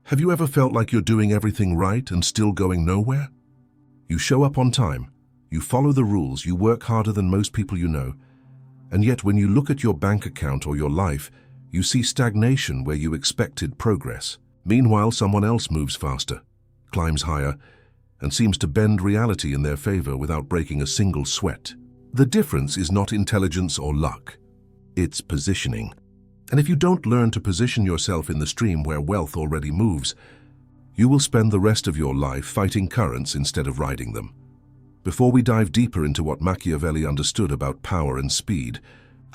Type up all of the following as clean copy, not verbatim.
Have you ever felt like you're doing everything right and still going nowhere? You show up on time, you follow the rules, you work harder than most people you know, and yet when you look at your bank account or your life, you see stagnation where you expected progress. Meanwhile, someone else moves faster, climbs higher, and seems to bend reality in their favor without breaking a single sweat. The difference is not intelligence or luck, it's positioning. And if you don't learn to position yourself in the stream where wealth already moves, you will spend the rest of your life fighting currents instead of riding them. Before we dive deeper into what Machiavelli understood about power and speed,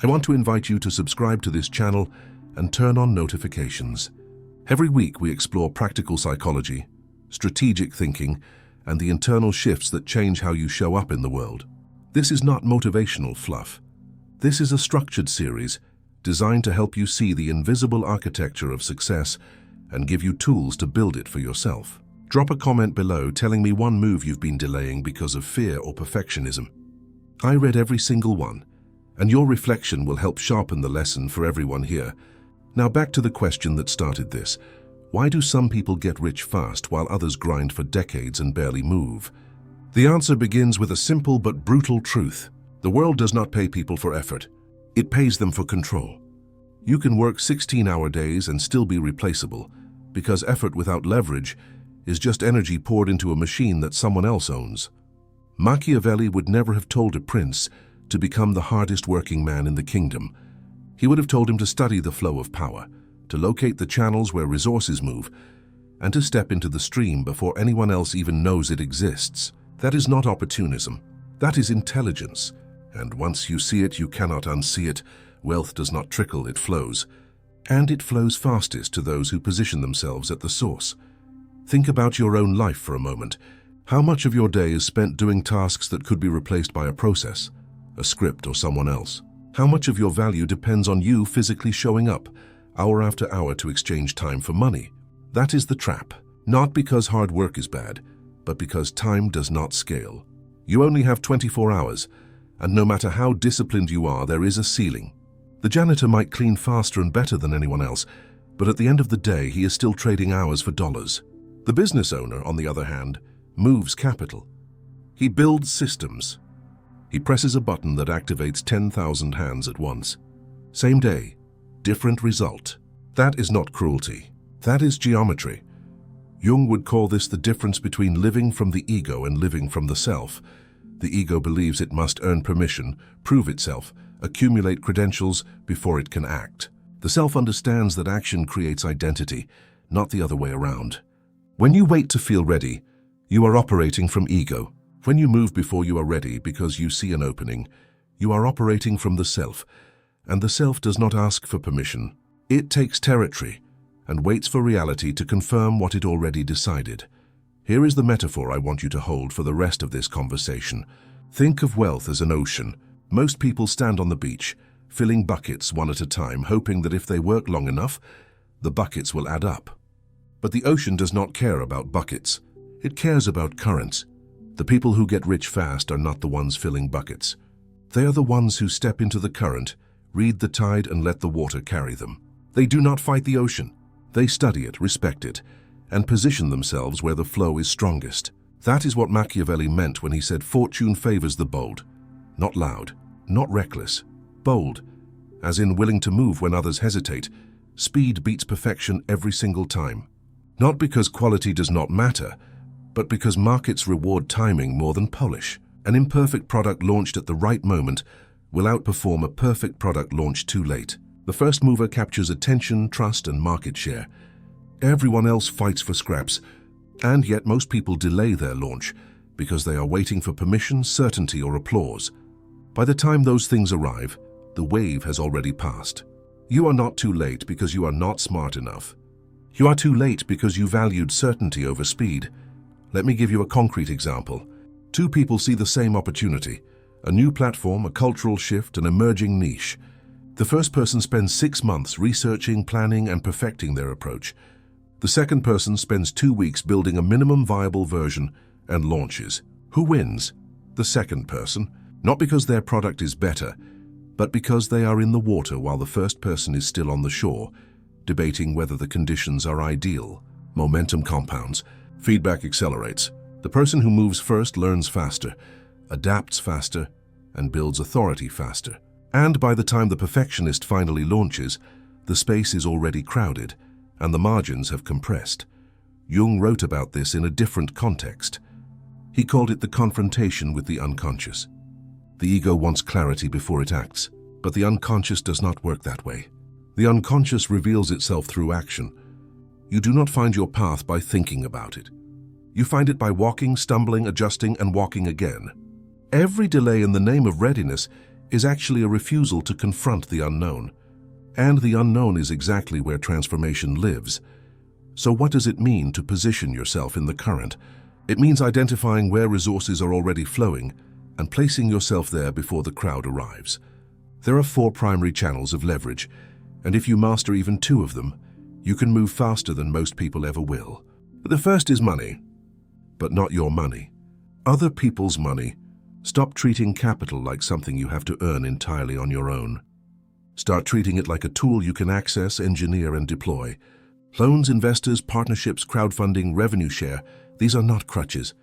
I want to invite you to subscribe to this channel and turn on notifications. Every week we explore practical psychology, strategic thinking, and the internal shifts that change how you show up in the world. This is not motivational fluff. This is a structured series designed to help you see the invisible architecture of success and give you tools to build it for yourself. Drop a comment below telling me one move you've been delaying because of fear or perfectionism. I read every single one, and your reflection will help sharpen the lesson for everyone here. Now back to the question that started this. Why do some people get rich fast while others grind for decades and barely move? The answer begins with a simple but brutal truth. The world does not pay people for effort. It pays them for control. You can work 16-hour days and still be replaceable, because effort without leverage is just energy poured into a machine that someone else owns. Machiavelli would never have told a prince to become the hardest working man in the kingdom. He would have told him to study the flow of power, to locate the channels where resources move, and to step into the stream before anyone else even knows it exists. That is not opportunism. That is intelligence. And once you see it, you cannot unsee it. Wealth does not trickle, it flows. And it flows fastest to those who position themselves at the source. Think about your own life for a moment. How much of your day is spent doing tasks that could be replaced by a process, a script, or someone else? How much of your value depends on you physically showing up, hour after hour, to exchange time for money? That is the trap. Not because hard work is bad, but because time does not scale. You only have 24 hours. And no matter how disciplined you are, there is a ceiling. The janitor might clean faster and better than anyone else, but at the end of the day, he is still trading hours for dollars. The business owner, on the other hand, moves capital. He builds systems. He presses a button that activates 10,000 hands at once. Same day, different result. That is not cruelty. That is geometry. Jung would call this the difference between living from the ego and living from the self. The ego believes it must earn permission, prove itself, accumulate credentials before it can act. The self understands that action creates identity, not the other way around. When you wait to feel ready, you are operating from ego. When you move before you are ready because you see an opening, you are operating from the self, and the self does not ask for permission. It takes territory and waits for reality to confirm what it already decided. Here is the metaphor I want you to hold for the rest of this conversation. Think of wealth as an ocean. Most people stand on the beach, filling buckets one at a time, hoping that if they work long enough, the buckets will add up. But the ocean does not care about buckets. It cares about currents. The people who get rich fast are not the ones filling buckets. They are the ones who step into the current, read the tide, and let the water carry them. They do not fight the ocean. They study it, respect it, and position themselves where the flow is strongest. That is what Machiavelli meant when he said fortune favors the bold. Not loud, not reckless, bold, as in willing to move when others hesitate. Speed beats perfection every single time. Not because quality does not matter, but because markets reward timing more than polish. An imperfect product launched at the right moment will outperform a perfect product launched too late. The first mover captures attention, trust, and market share. Everyone else fights for scraps, and yet most people delay their launch because they are waiting for permission, certainty, or applause. By the time those things arrive, the wave has already passed. You are not too late because you are not smart enough. You are too late because you valued certainty over speed. Let me give you a concrete example. Two people see the same opportunity, a new platform, a cultural shift, an emerging niche. The first person spends 6 months researching, planning, and perfecting their approach. The second person spends 2 weeks building a minimum viable version and launches. Who wins? The second person, not because their product is better, but because they are in the water while the first person is still on the shore, debating whether the conditions are ideal. Momentum compounds. Feedback accelerates. The person who moves first learns faster, adapts faster, and builds authority faster. And by the time the perfectionist finally launches, the space is already crowded, and the margins have compressed. Jung wrote about this in a different context. He called it the confrontation with the unconscious. The ego wants clarity before it acts, but the unconscious does not work that way. The unconscious reveals itself through action. You do not find your path by thinking about it. You find it by walking, stumbling, adjusting, and walking again. Every delay in the name of readiness is actually a refusal to confront the unknown. And the unknown is exactly where transformation lives. So what does it mean to position yourself in the current? It means identifying where resources are already flowing and placing yourself there before the crowd arrives. There are 4 primary channels of leverage, and if you master even 2 of them, you can move faster than most people ever will. The first is money, but not your money. Other people's money. Stop treating capital like something you have to earn entirely on your own. Start treating it like a tool you can access, engineer, and deploy. Loans, investors, partnerships, crowdfunding, revenue share, these are not crutches.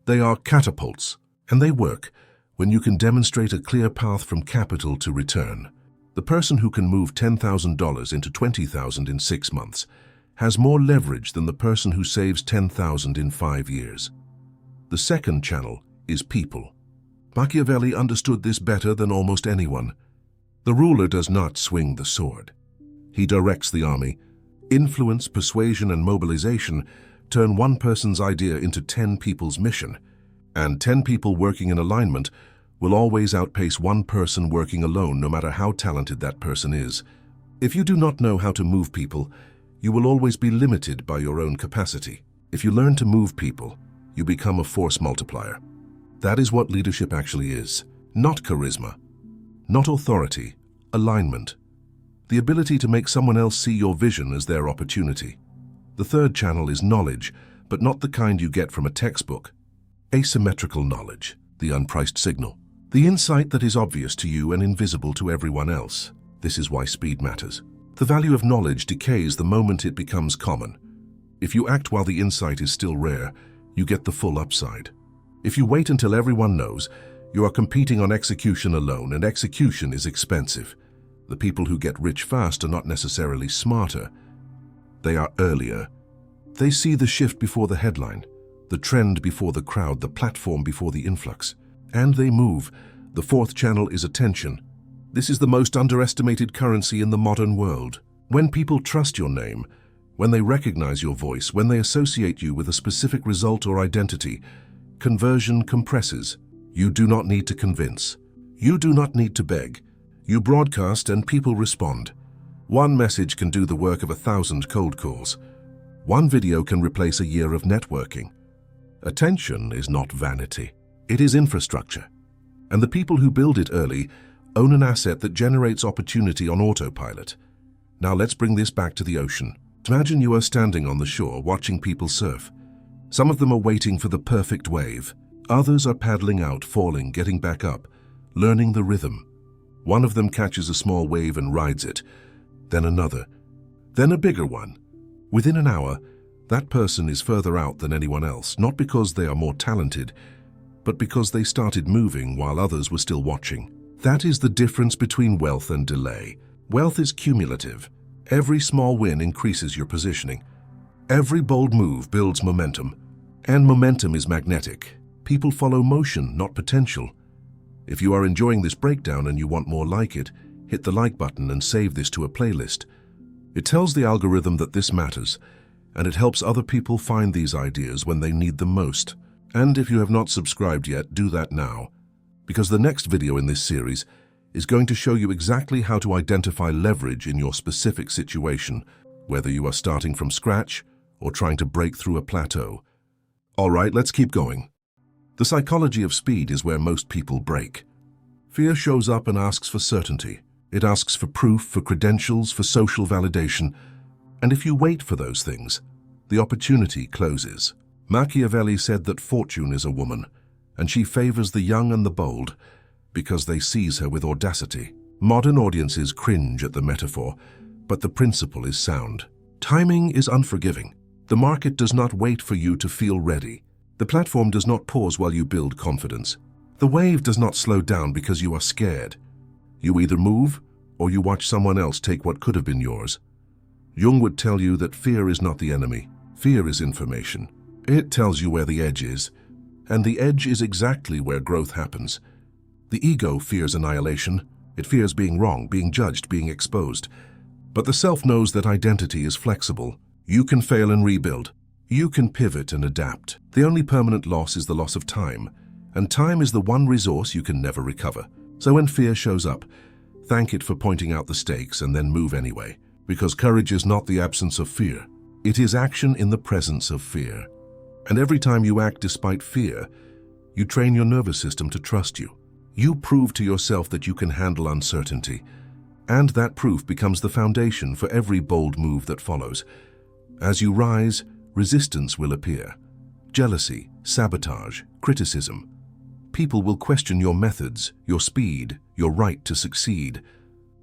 They are catapults, and they work when you can demonstrate a clear path from capital to return. The person who can move $10,000 into $20,000 in 6 months has more leverage than the person who saves $10,000 in 5 years. The second channel is people. Machiavelli understood this better than almost anyone. The ruler does not swing the sword. He directs the army. Influence, persuasion, and mobilization turn one person's idea into 10 people's mission, and 10 people working in alignment will always outpace one person working alone, no matter how talented that person is. If you do not know how to move people, you will always be limited by your own capacity. If you learn to move people, you become a force multiplier. That is what leadership actually is. Not charisma, not authority, alignment. The ability to make someone else see your vision as their opportunity. The third channel is knowledge, but not the kind you get from a textbook. Asymmetrical knowledge, the unpriced signal. The insight that is obvious to you and invisible to everyone else. This is why speed matters. The value of knowledge decays the moment it becomes common. If you act while the insight is still rare, you get the full upside. If you wait until everyone knows, you are competing on execution alone, and execution is expensive. The people who get rich fast are not necessarily smarter. They are earlier. They see the shift before the headline, the trend before the crowd, the platform before the influx. And they move. The fourth channel is attention. This is the most underestimated currency in the modern world. When people trust your name, when they recognize your voice, when they associate you with a specific result or identity, conversion compresses. You do not need to convince. You do not need to beg. You broadcast and people respond. One message can do the work of 1,000 cold calls. One video can replace a year of networking. Attention is not vanity. It is infrastructure. And the people who build it early own an asset that generates opportunity on autopilot. Now let's bring this back to the ocean. Imagine you are standing on the shore watching people surf. Some of them are waiting for the perfect wave. Others are paddling out, falling, getting back up, learning the rhythm. One of them catches a small wave and rides it, then another, then a bigger one. Within an hour, that person is further out than anyone else, not because they are more talented, but because they started moving while others were still watching. That is the difference between wealth and delay. Wealth is cumulative. Every small win increases your positioning. Every bold move builds momentum, and momentum is magnetic. People follow motion, not potential. If you are enjoying this breakdown and you want more like it, hit the like button and save this to a playlist. It tells the algorithm that this matters, and it helps other people find these ideas when they need them most. And if you have not subscribed yet, do that now, because the next video in this series is going to show you exactly how to identify leverage in your specific situation, whether you are starting from scratch or trying to break through a plateau. All right, let's keep going. The psychology of speed is where most people break. Fear shows up and asks for certainty. It asks for proof, for credentials, for social validation. And if you wait for those things, the opportunity closes. Machiavelli said that fortune is a woman, and she favors the young and the bold because they seize her with audacity. Modern audiences cringe at the metaphor, but the principle is sound. Timing is unforgiving. The market does not wait for you to feel ready. The platform does not pause while you build confidence. The wave does not slow down because you are scared. You either move or you watch someone else take what could have been yours. Jung would tell you that fear is not the enemy. Fear is information. It tells you where the edge is, and the edge is exactly where growth happens. The ego fears annihilation. It fears being wrong, being judged, being exposed. But the self knows that identity is flexible. You can fail and rebuild. You can pivot and adapt. The only permanent loss is the loss of time, and time is the one resource you can never recover. So when fear shows up, thank it for pointing out the stakes and then move anyway. Because courage is not the absence of fear. It is action in the presence of fear. And every time you act despite fear, you train your nervous system to trust you. You prove to yourself that you can handle uncertainty, and that proof becomes the foundation for every bold move that follows. As you rise, resistance will appear. Jealousy, sabotage, criticism. People will question your methods, your speed, your right to succeed.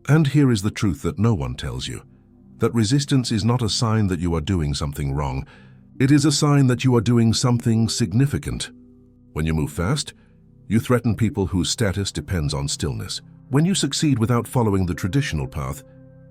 And here is the truth that no one tells you. That resistance is not a sign that you are doing something wrong. It is a sign that you are doing something significant. When you move fast, you threaten people whose status depends on stillness. When you succeed without following the traditional path,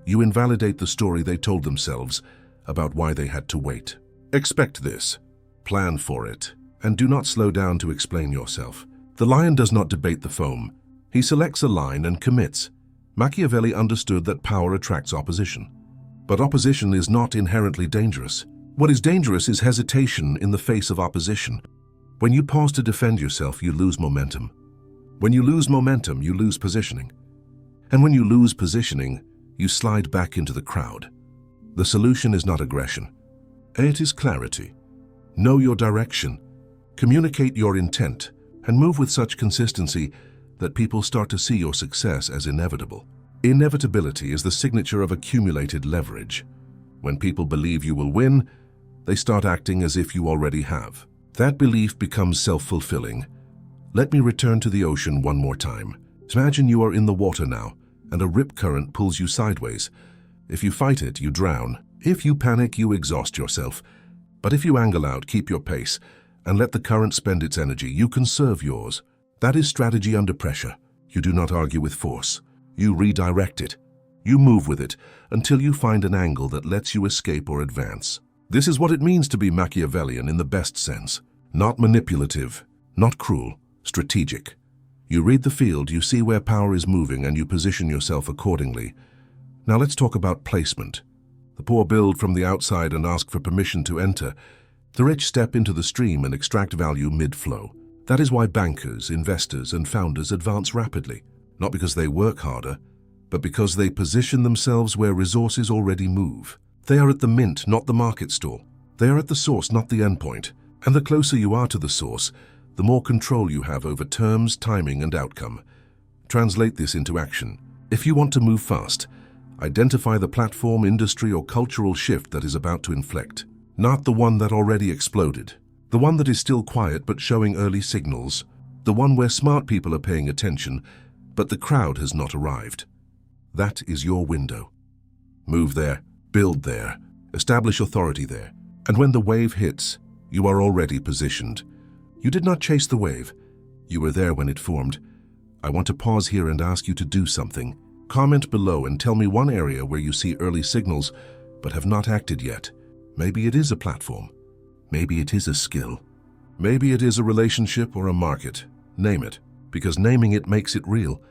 you invalidate the story they told themselves about why they had to wait. Expect this, plan for it, and do not slow down to explain yourself. The lion does not debate the foam. He selects a line and commits. Machiavelli understood that power attracts opposition. But opposition is not inherently dangerous. What is dangerous is hesitation in the face of opposition. When you pause to defend yourself, you lose momentum. When you lose momentum, you lose positioning. And when you lose positioning, you slide back into the crowd. The solution is not aggression. It is clarity. Know your direction, communicate your intent, and move with such consistency that people start to see your success as inevitable. Inevitability is the signature of accumulated leverage. When people believe you will win, they start acting as if you already have. That belief becomes self-fulfilling. Let me return to the ocean one more time. Imagine you are in the water now, and a rip current pulls you sideways. If you fight it, you drown. If you panic, you exhaust yourself. But if you angle out, keep your pace, and let the current spend its energy, you conserve yours. That is strategy under pressure. You do not argue with force. You redirect it. You move with it until you find an angle that lets you escape or advance. This is what it means to be Machiavellian in the best sense. Not manipulative, not cruel, strategic. You read the field, you see where power is moving, and you position yourself accordingly. Now let's talk about placement. The poor build from the outside and ask for permission to enter. The rich step into the stream and extract value mid-flow. That is why bankers, investors, and founders advance rapidly. Not because they work harder, but because they position themselves where resources already move. They are at the mint, not the market stall. They are at the source, not the endpoint. And the closer you are to the source, the more control you have over terms, timing, and outcome. Translate this into action. If you want to move fast, identify the platform, industry, or cultural shift that is about to inflect. Not the one that already exploded. The one that is still quiet but showing early signals. The one where smart people are paying attention, but the crowd has not arrived. That is your window. Move there, build there, establish authority there. And when the wave hits, you are already positioned. You did not chase the wave. You were there when it formed. I want to pause here and ask you to do something. Comment below and tell me one area where you see early signals but have not acted yet. Maybe it is a platform. Maybe it is a skill. Maybe it is a relationship or a market. Name it, because naming it makes it real,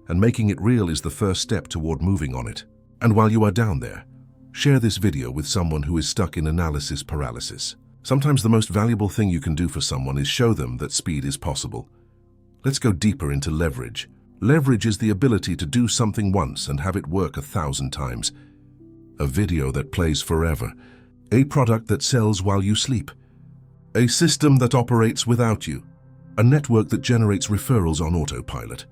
and making it real is the first step toward moving on it. And while you are down there, share this video with someone who is stuck in analysis paralysis. Sometimes the most valuable thing you can do for someone is show them that speed is possible. Let's go deeper into leverage. Leverage is the ability to do something once and have it work 1,000 times. A video that plays forever. A product that sells while you sleep. A system that operates without you. A network that generates referrals on autopilot.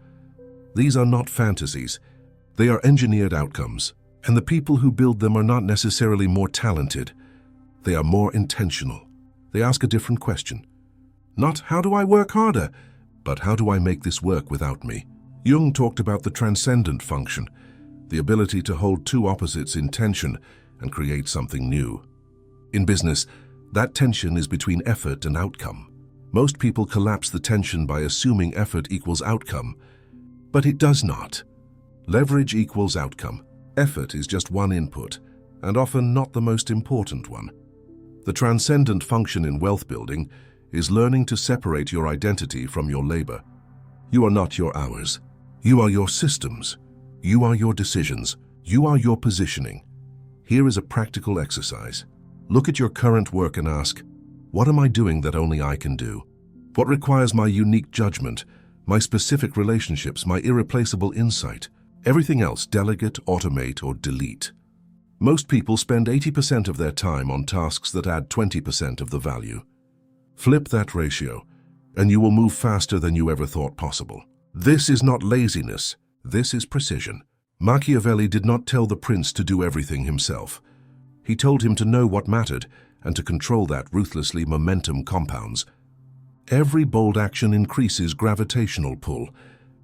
These are not fantasies. They are engineered outcomes. And the people who build them are not necessarily more talented. They are more intentional. They ask a different question. Not, how do I work harder? But how do I make this work without me? Jung talked about the transcendent function, the ability to hold two opposites in tension and create something new. In business, that tension is between effort and outcome. Most people collapse the tension by assuming effort equals outcome, but it does not. Leverage equals outcome. Effort is just one input, and often not the most important one. The transcendent function in wealth building is learning to separate your identity from your labor. You are not your hours. You are your systems. You are your decisions. You are your positioning. Here is a practical exercise. Look at your current work and ask, what am I doing that only I can do? What requires my unique judgment, my specific relationships, my irreplaceable insight? Everything else delegate, automate, or delete. Most people spend 80% of their time on tasks that add 20% of the value. Flip that ratio, and you will move faster than you ever thought possible. This is not laziness. This is precision. Machiavelli did not tell the prince to do everything himself. He told him to know what mattered, and to control that ruthlessly. Momentum compounds. Every bold action increases gravitational pull.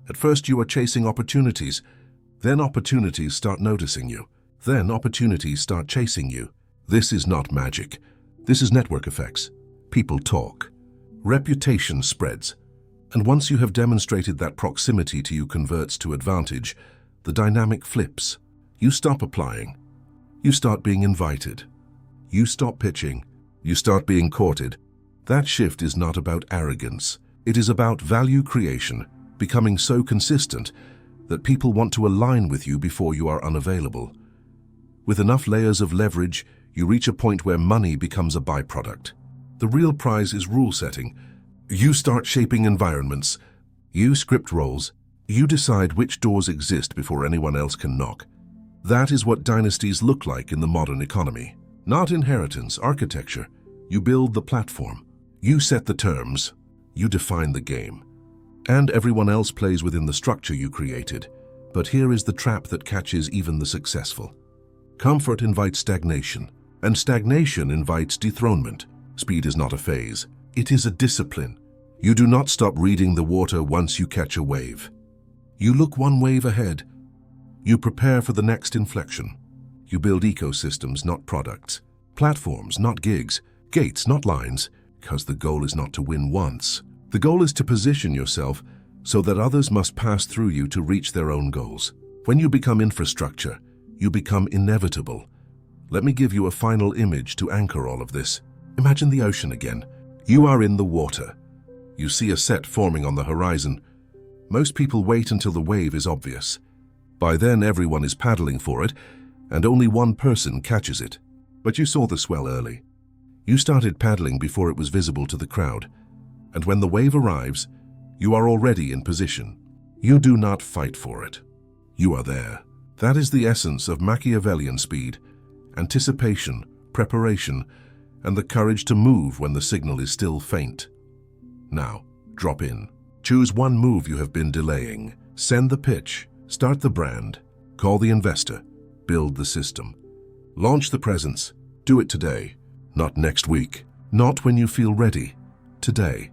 At first you are chasing opportunities. Then opportunities start noticing you. Then opportunities start chasing you. This is not magic. This is network effects. People talk. Reputation spreads. And once you have demonstrated that proximity to you converts to advantage, the dynamic flips. You stop applying. You start being invited. You stop pitching. You start being courted. That shift is not about arrogance. It is about value creation, becoming so consistent that people want to align with you before you are unavailable. With enough layers of leverage, you reach a point where money becomes a byproduct. The real prize is rule setting. You start shaping environments. You script roles. You decide which doors exist before anyone else can knock. That is what dynasties look like in the modern economy. Not inheritance, architecture. You build the platform. You set the terms. You define the game. And everyone else plays within the structure you created. But here is the trap that catches even the successful. Comfort invites stagnation, and stagnation invites dethronement. Speed is not a phase. It is a discipline. You do not stop reading the water once you catch a wave. You look one wave ahead. You prepare for the next inflection. You build ecosystems, not products. Platforms, not gigs. Gates, not lines. Because the goal is not to win once. The goal is to position yourself so that others must pass through you to reach their own goals. When you become infrastructure, you become inevitable. Let me give you a final image to anchor all of this. Imagine the ocean again. You are in the water. You see a set forming on the horizon. Most people wait until the wave is obvious. By then everyone is paddling for it, and only one person catches it. But you saw the swell early. You started paddling before it was visible to the crowd. And when the wave arrives, you are already in position. You do not fight for it. You are there. That is the essence of Machiavellian speed: anticipation, preparation, and the courage to move when the signal is still faint. Now, drop in. Choose one move you have been delaying. Send the pitch, start the brand, call the investor, build the system. Launch the presence. Do it today, not next week, not when you feel ready. Today.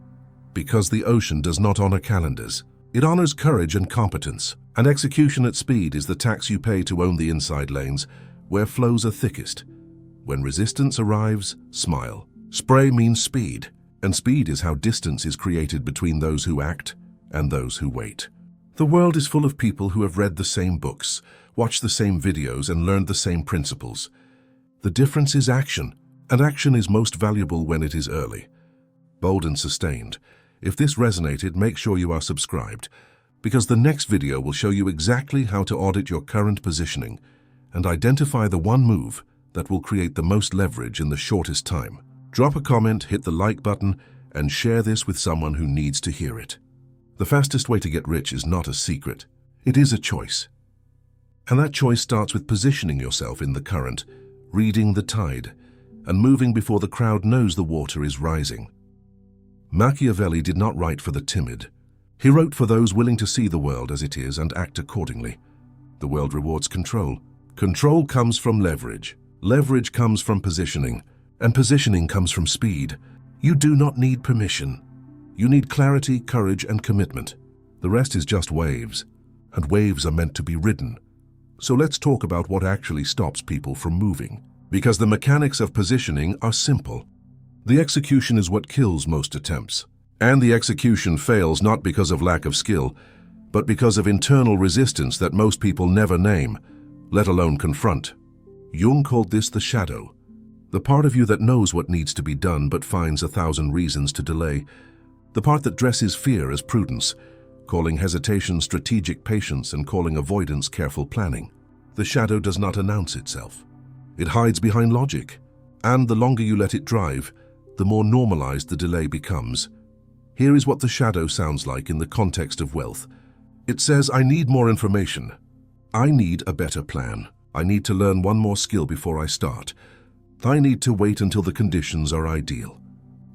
Because the ocean does not honor calendars. It honors courage and competence, and execution at speed is the tax you pay to own the inside lanes, where flows are thickest. When resistance arrives, smile. Spray means speed, and speed is how distance is created between those who act and those who wait. The world is full of people who have read the same books, watched the same videos, and learned the same principles. The difference is action, and action is most valuable when it is early. Bold and sustained. If this resonated, make sure you are subscribed, because the next video will show you exactly how to audit your current positioning and identify the one move that will create the most leverage in the shortest time. Drop a comment, hit the like button, and share this with someone who needs to hear it. The fastest way to get rich is not a secret. It is a choice. And that choice starts with positioning yourself in the current, reading the tide, and moving before the crowd knows the water is rising. Machiavelli did not write for the timid. He wrote for those willing to see the world as it is and act accordingly. The world rewards control. Control comes from leverage. Leverage comes from positioning. And positioning comes from speed. You do not need permission. You need clarity, courage, and commitment. The rest is just waves. And waves are meant to be ridden. So let's talk about what actually stops people from moving. Because the mechanics of positioning are simple. The execution is what kills most attempts. And the execution fails not because of lack of skill, but because of internal resistance that most people never name, let alone confront. Jung called this the shadow, the part of you that knows what needs to be done but finds 1,000 reasons to delay, the part that dresses fear as prudence, calling hesitation strategic patience and calling avoidance careful planning. The shadow does not announce itself. It hides behind logic, and the longer you let it drive, the more normalized the delay becomes. Here is what the shadow sounds like in the context of wealth. It says, I need more information. I need a better plan. I need to learn one more skill before I start. I need to wait until the conditions are ideal.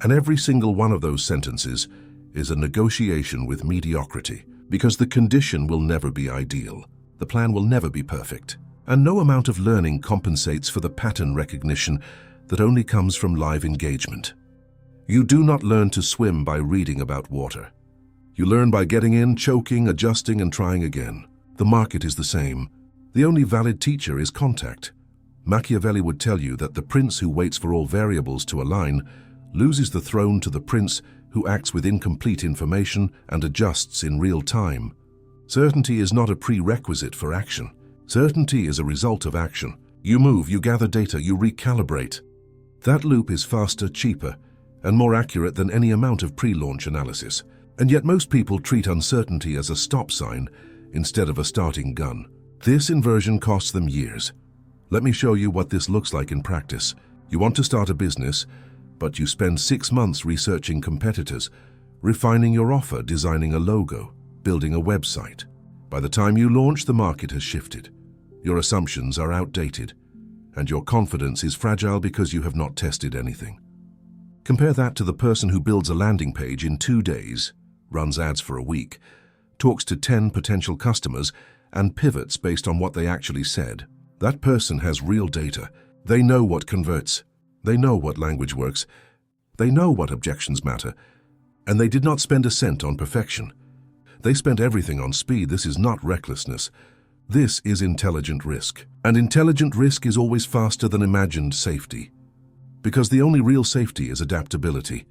And every single one of those sentences is a negotiation with mediocrity, because the condition will never be ideal. The plan will never be perfect. And no amount of learning compensates for the pattern recognition that only comes from live engagement. You do not learn to swim by reading about water. You learn by getting in, choking, adjusting, and trying again. The market is the same. The only valid teacher is contact. Machiavelli would tell you that the prince who waits for all variables to align loses the throne to the prince who acts with incomplete information and adjusts in real time. Certainty is not a prerequisite for action. Certainty is a result of action. You move, you gather data, you recalibrate. That loop is faster, cheaper, and more accurate than any amount of pre-launch analysis. And yet most people treat uncertainty as a stop sign instead of a starting gun. This inversion costs them years. Let me show you what this looks like in practice. You want to start a business, but you spend 6 months researching competitors, refining your offer, designing a logo, building a website. By the time you launch, the market has shifted. Your assumptions are outdated, and your confidence is fragile because you have not tested anything. Compare that to the person who builds a landing page in 2 days, runs ads for a week, talks to 10 potential customers, and pivots based on what they actually said. That person has real data. They know what converts. They know what language works. They know what objections matter. And they did not spend a cent on perfection. They spent everything on speed. This is not recklessness. This is intelligent risk. And intelligent risk is always faster than imagined safety. Because the only real safety is adaptability.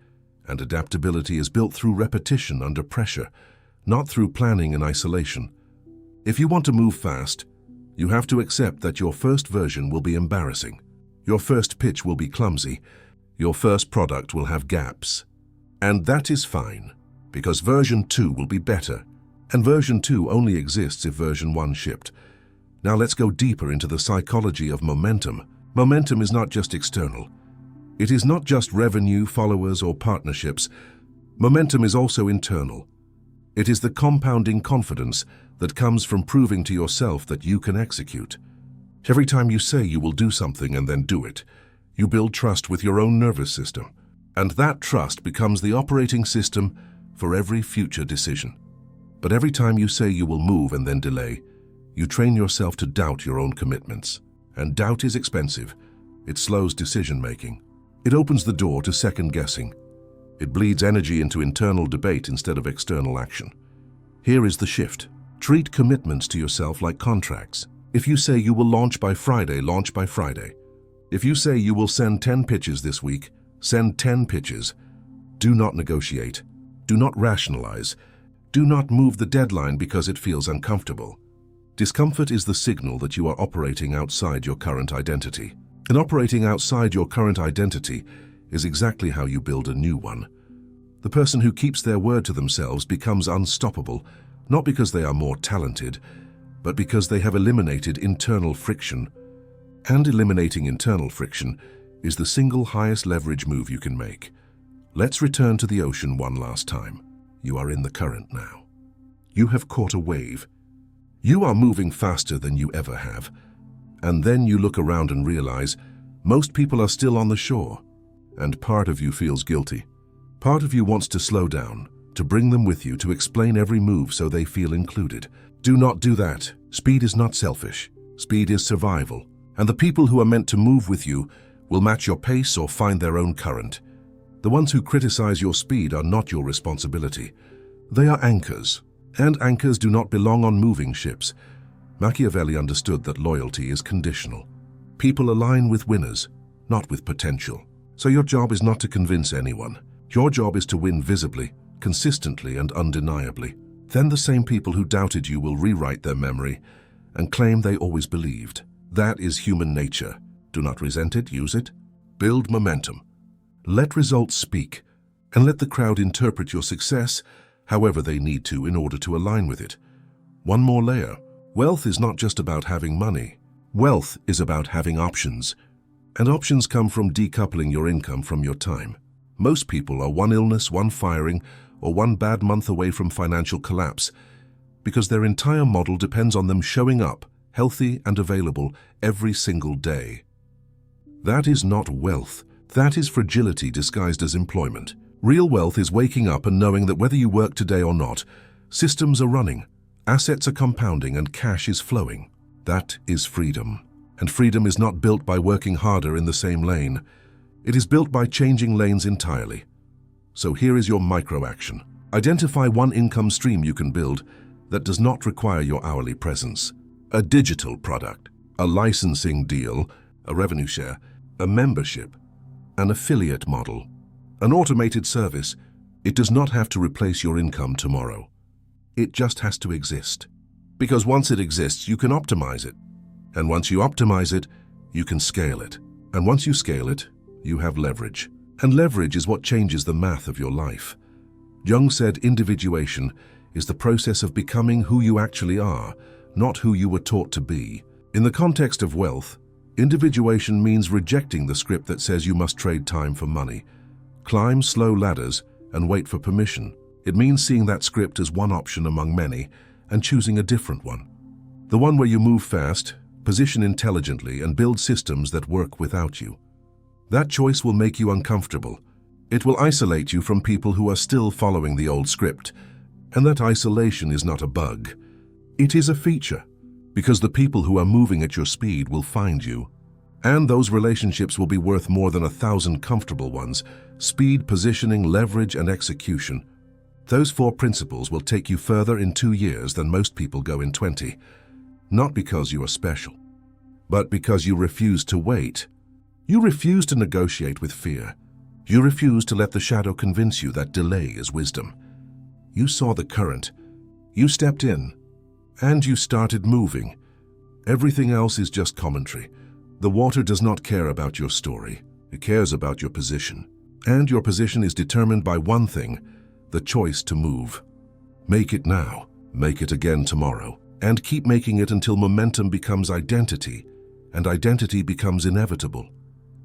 And adaptability is built through repetition under pressure, not through planning in isolation. If you want to move fast, you have to accept that your first version will be embarrassing. Your first pitch will be clumsy. Your first product will have gaps. And that is fine, because version 2 will be better. And version 2 only exists if version 1 shipped. Now let's go deeper into the psychology of momentum. Momentum is not just external. It is not just revenue, followers, or partnerships. Momentum is also internal. It is the compounding confidence that comes from proving to yourself that you can execute. Every time you say you will do something and then do it, you build trust with your own nervous system. And that trust becomes the operating system for every future decision. But every time you say you will move and then delay, you train yourself to doubt your own commitments. And doubt is expensive. It slows decision-making. It opens the door to second-guessing. It bleeds energy into internal debate instead of external action. Here is the shift. Treat commitments to yourself like contracts. If you say you will launch by Friday, launch by Friday. If you say you will send 10 pitches this week, send 10 pitches. Do not negotiate. Do not rationalize. Do not move the deadline because it feels uncomfortable. Discomfort is the signal that you are operating outside your current identity. And operating outside your current identity is exactly how you build a new one. The person who keeps their word to themselves becomes unstoppable, not because they are more talented, but because they have eliminated internal friction. And eliminating internal friction is the single highest leverage move you can make. Let's return to the ocean one last time. You are in the current now. You have caught a wave. You are moving faster than you ever have. And then you look around and realize most people are still on the shore. And part of you feels guilty. Part of you wants to slow down, to bring them with you, to explain every move so they feel included. Do not do that. Speed is not selfish. Speed is survival. And the people who are meant to move with you will match your pace or find their own current. The ones who criticize your speed are not your responsibility. They are anchors, and anchors do not belong on moving ships. Machiavelli understood that loyalty is conditional. People align with winners, not with potential. So your job is not to convince anyone. Your job is to win visibly, consistently, and undeniably. Then the same people who doubted you will rewrite their memory and claim they always believed. That is human nature. Do not resent it, use it. Build momentum. Let results speak, and let the crowd interpret your success however they need to in order to align with it. One more layer. Wealth is not just about having money. Wealth is about having options. And options come from decoupling your income from your time. Most people are one illness, one firing, or one bad month away from financial collapse because their entire model depends on them showing up, healthy and available, every single day. That is not wealth. That is fragility disguised as employment. Real wealth is waking up and knowing that whether you work today or not, systems are running, assets are compounding, and cash is flowing. That is freedom. And freedom is not built by working harder in the same lane. It is built by changing lanes entirely. So here is your micro-action. Identify one income stream you can build that does not require your hourly presence. A digital product, a licensing deal, a revenue share, a membership, an affiliate model, an automated service. It does not have to replace your income tomorrow. It just has to exist. Because once it exists, you can optimize it. And once you optimize it, you can scale it. And once you scale it, you have leverage. And leverage is what changes the math of your life. Jung said individuation is the process of becoming who you actually are, not who you were taught to be. In the context of wealth, individuation means rejecting the script that says you must trade time for money, climb slow ladders, and wait for permission. It means seeing that script as one option among many and choosing a different one. The one where you move fast, position intelligently, and build systems that work without you. That choice will make you uncomfortable. It will isolate you from people who are still following the old script. And that isolation is not a bug. It is a feature, because the people who are moving at your speed will find you. And those relationships will be worth more than 1,000 comfortable ones. Speed, positioning, leverage, and execution. Those 4 principles will take you further in 2 years than most people go in 20. Not because you are special, but because you refuse to wait. You refuse to negotiate with fear. You refuse to let the shadow convince you that delay is wisdom. You saw the current. You stepped in. And you started moving. Everything else is just commentary. The water does not care about your story. It cares about your position. And your position is determined by one thing, the choice to move. Make it now. Make it again tomorrow. And keep making it until momentum becomes identity, and identity becomes inevitable.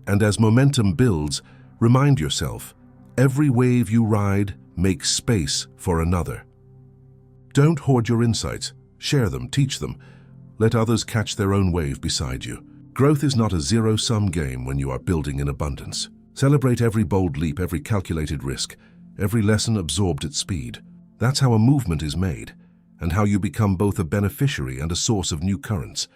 And as momentum builds, remind yourself, every wave you ride makes space for another. Don't hoard your insights. Share them, teach them. Let others catch their own wave beside you. Growth is not a zero-sum game when you are building in abundance. Celebrate every bold leap, every calculated risk, every lesson absorbed at speed. That's how a movement is made, and how you become both a beneficiary and a source of new currents.